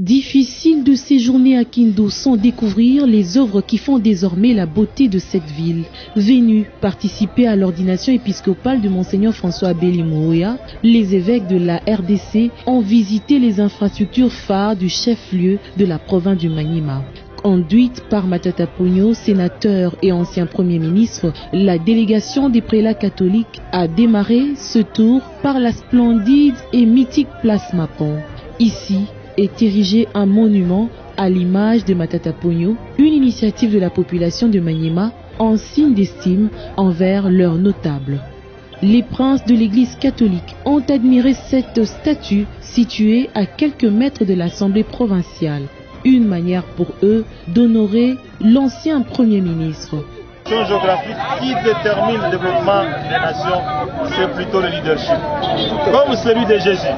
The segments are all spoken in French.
Difficile de séjourner à Kindu sans découvrir les œuvres qui font désormais la beauté de cette ville. Venus participer à l'ordination épiscopale de Monseigneur François Abeli Mouya, les évêques de la RDC ont visité les infrastructures phares du chef-lieu de la province du Maniema. Conduite par Matata Ponyo, sénateur et ancien Premier ministre, la délégation des prélats catholiques a démarré ce tour par la splendide et mythique place Mapon. Ici est érigé un monument à l'image de Matata Ponyo, une initiative de la population de Maniema en signe d'estime envers leurs notables. Les princes de l'église catholique ont admiré cette statue située à quelques mètres de l'Assemblée provinciale. Une manière pour eux d'honorer l'ancien Premier ministre. La géographique qui détermine le développement des nations, c'est plutôt le leadership. Comme celui de Jésus.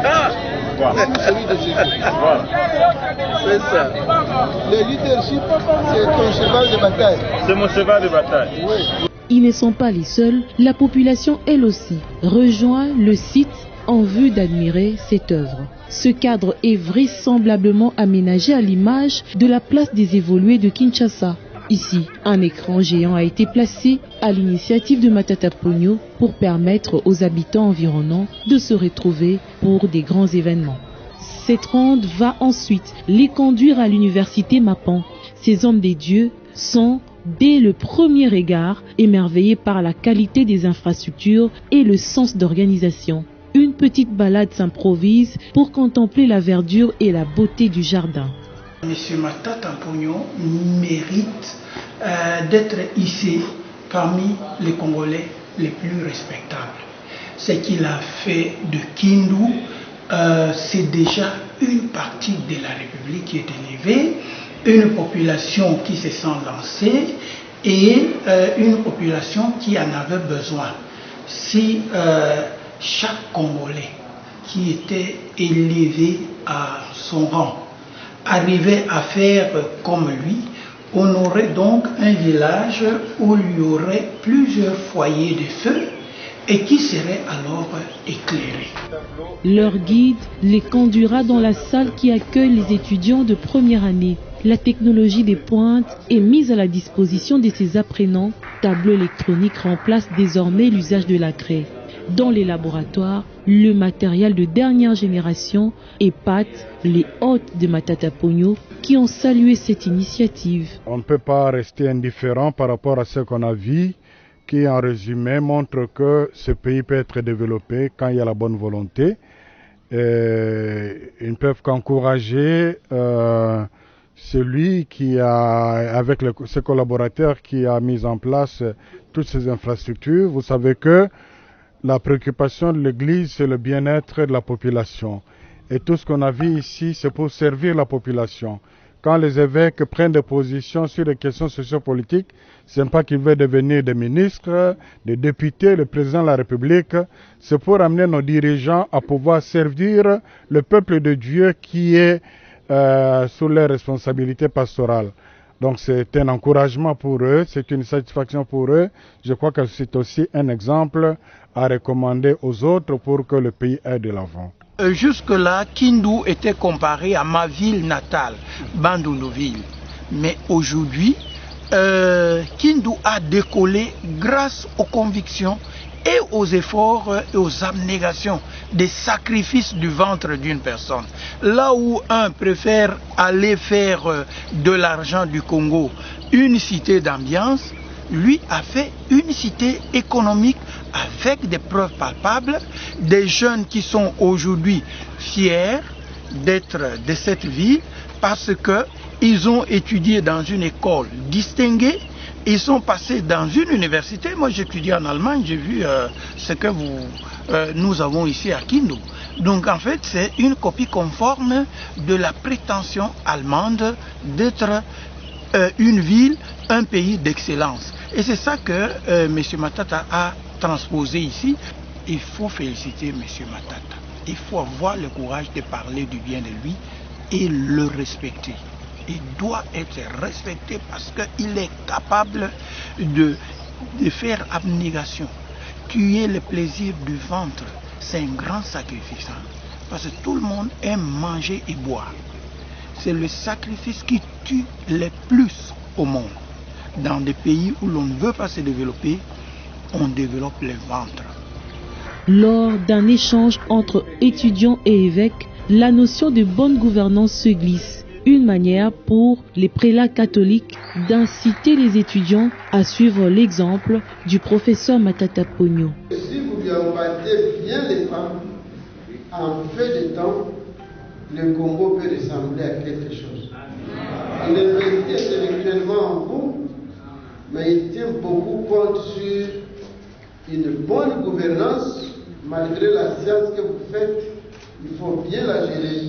Voilà. Voilà. C'est ça. Le leadership, c'est ton cheval de bataille. C'est mon cheval de bataille. Oui. Ils ne sont pas les seuls. La population, elle aussi, rejoint le site en vue d'admirer cette œuvre. Ce cadre est vraisemblablement aménagé à l'image de la place des évolués de Kinshasa. Ici, un écran géant a été placé à l'initiative de Matata Ponyo pour permettre aux habitants environnants de se retrouver pour des grands événements. Cette ronde va ensuite les conduire à l'université Mapan. Ces hommes des dieux sont, dès le premier regard, émerveillés par la qualité des infrastructures et le sens d'organisation. Une petite balade s'improvise pour contempler la verdure et la beauté du jardin. Monsieur Matata Ponyo mérite d'être ici parmi les Congolais les plus respectables. Ce qu'il a fait de Kindu, c'est déjà une partie de la République qui est élevée, une population qui se sent lancée et une population qui en avait besoin. Si chaque Congolais qui était élevé à son rang arrivait à faire comme lui, on aurait donc un village où il y aurait plusieurs foyers de feu et qui serait alors éclairé. Leur guide les conduira dans la salle qui accueille les étudiants de première année. La technologie des pointes est mise à la disposition de ces apprenants. Tableau électronique remplace désormais l'usage de la craie. Dans les laboratoires, le matériel de dernière génération épate les hôtes de Matata Ponyo qui ont salué cette initiative. On ne peut pas rester indifférent par rapport à ce qu'on a vu, qui en résumé montre que ce pays peut être développé quand il y a la bonne volonté. Ils ne peuvent qu'encourager celui qui a, avec ses collaborateurs, qui a mis en place toutes ces infrastructures. Vous savez que la préoccupation de l'Église, c'est le bien-être de la population. Et tout ce qu'on a vu ici, c'est pour servir la population. Quand les évêques prennent des positions sur les questions sociopolitiques, ce n'est pas qu'ils veulent devenir des ministres, des députés, le président de la République. C'est pour amener nos dirigeants à pouvoir servir le peuple de Dieu qui est sous les responsabilités pastorales. Donc c'est un encouragement pour eux, c'est une satisfaction pour eux. Je crois que c'est aussi un exemple à recommander aux autres pour que le pays aille de l'avant. Jusque-là, Kindu était comparé à ma ville natale, Bandundu-ville. Mais aujourd'hui, Kindu a décollé grâce aux convictions et aux efforts et aux abnégations, des sacrifices du ventre d'une personne. Là où un préfère aller faire de l'argent du Congo une cité d'ambiance, lui a fait une cité économique avec des preuves palpables, des jeunes qui sont aujourd'hui fiers d'être de cette ville parce qu'ils ont étudié dans une école distinguée. Ils sont passés dans une université. Moi, j'étudie en Allemagne, j'ai vu ce que nous avons ici à Kindu. Donc, en fait, c'est une copie conforme de la prétention allemande d'être une ville, un pays d'excellence. Et c'est ça que M. Matata a transposé ici. Il faut féliciter M. Matata. Il faut avoir le courage de parler du bien de lui et le respecter. Il doit être respecté parce qu'il est capable de faire abnégation. Tuer le plaisir du ventre, c'est un grand sacrifice. Parce que tout le monde aime manger et boire. c'est le sacrifice qui tue le plus au monde. Dans des pays où l'on ne veut pas se développer, on développe les ventres. Lors d'un échange entre étudiants et évêques, la notion de bonne gouvernance se glisse. Une manière pour les prélats catholiques d'inciter les étudiants à suivre l'exemple du professeur Matata Pogno. Si vous lui embattez bien les femmes, en fait de temps, le Congo peut ressembler à quelque chose. Il est vérité intellectuellement en vous, mais il tient beaucoup compte sur une bonne gouvernance. Malgré la science que vous faites, il faut bien la gérer.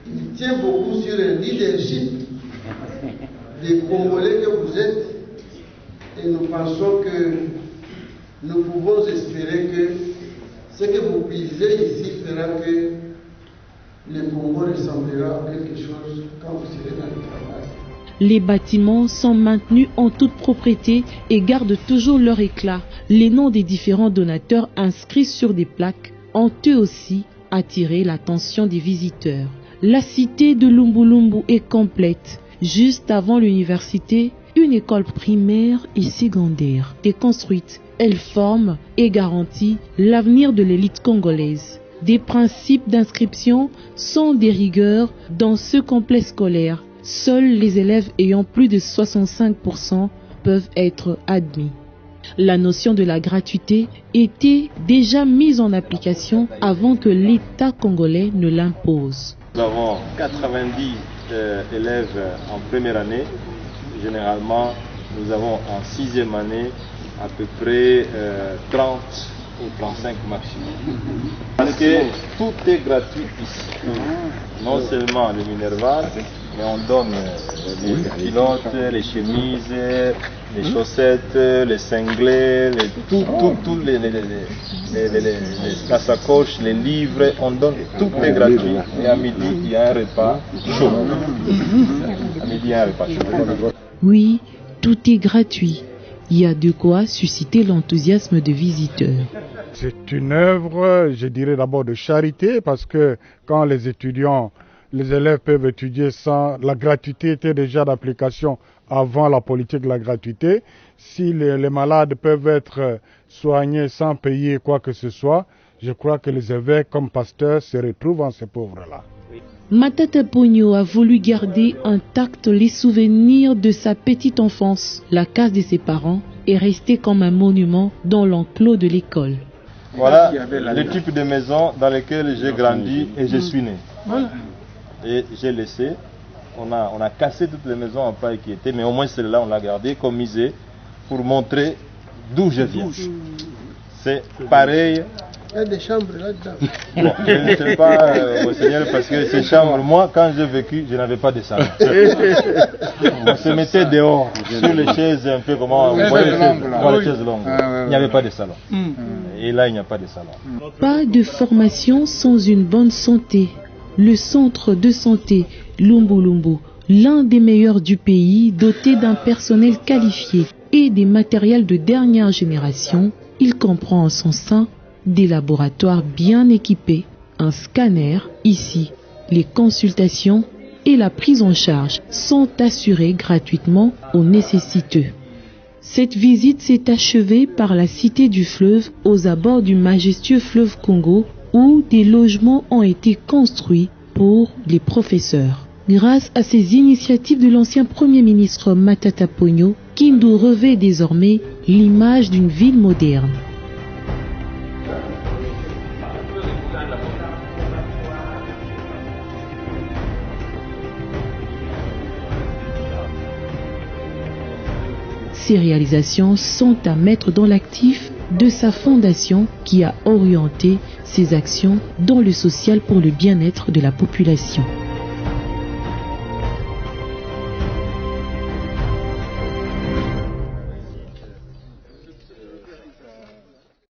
Il tient beaucoup sur le leadership des Congolais que vous êtes. Et nous pensons que nous pouvons espérer que ce que vous puisez ici fera que le Congo ressemblera à quelque chose quand vous serez dans le travail. Les bâtiments sont maintenus en toute propreté et gardent toujours leur éclat. Les noms des différents donateurs inscrits sur des plaques ont eux aussi attiré l'attention des visiteurs. La cité de Lumbu est complète. Juste avant l'université, une école primaire et secondaire est construite. Elle forme et garantit l'avenir de l'élite congolaise. Des principes d'inscription sont des rigueurs dans ce complexe scolaire. Seuls les élèves ayant plus de 65% peuvent être admis. La notion de la gratuité était déjà mise en application avant que l'État congolais ne l'impose. Nous avons 90 élèves en première année. Généralement, nous avons en sixième année à peu près 30 ou 35 maximum. Parce que tout est gratuit ici. Non seulement le Minerval, mais on donne les pilotes, les chemises, les chaussettes, les cinglés, la sacoche, les livres, on donne tout est gratuit. Et à midi, il y a un repas chaud. À midi, il y a un repas chaud. Oui, tout est gratuit. Il y a de quoi susciter l'enthousiasme des visiteurs. C'est une œuvre, je dirais d'abord de charité, parce que quand les élèves peuvent étudier sans... La gratuité était déjà d'application avant la politique de la gratuité. Si les malades peuvent être soignés sans payer quoi que ce soit, je crois que les évêques comme pasteurs se retrouvent en ces pauvres-là. Matata Pogno a voulu garder intacts les souvenirs de sa petite enfance. La case de ses parents est restée comme un monument dans l'enclos de l'école. Voilà le type de maison dans lequel j'ai grandi et je suis né. Et j'ai laissé, on a cassé toutes les maisons en paille qui étaient, mais au moins celle-là on l'a gardée comme musée pour montrer d'où je viens. C'est pareil. Il y a des chambres là-dedans. Bon, je ne sais pas, Monseigneur, parce que ces chambres, moi, quand j'ai vécu, je n'avais pas de salon. On se mettait dehors, sur les chaises un peu comment vous voyez les chaises longues. Il n'y avait pas de salon. Et là, il n'y a pas de salon. Pas de formation sans une bonne santé. Le centre de santé Lumbu, l'un des meilleurs du pays, doté d'un personnel qualifié et des matériels de dernière génération, il comprend en son sein des laboratoires bien équipés, un scanner. Ici, les consultations et la prise en charge sont assurées gratuitement aux nécessiteux. Cette visite s'est achevée par la cité du fleuve aux abords du majestueux fleuve Congo où des logements ont été construits pour les professeurs. Grâce à ces initiatives de l'ancien Premier ministre Matata Pogno, Kindu revêt désormais l'image d'une ville moderne. Ces réalisations sont à mettre dans l'actif de sa fondation qui a orienté ses actions dans le social pour le bien-être de la population.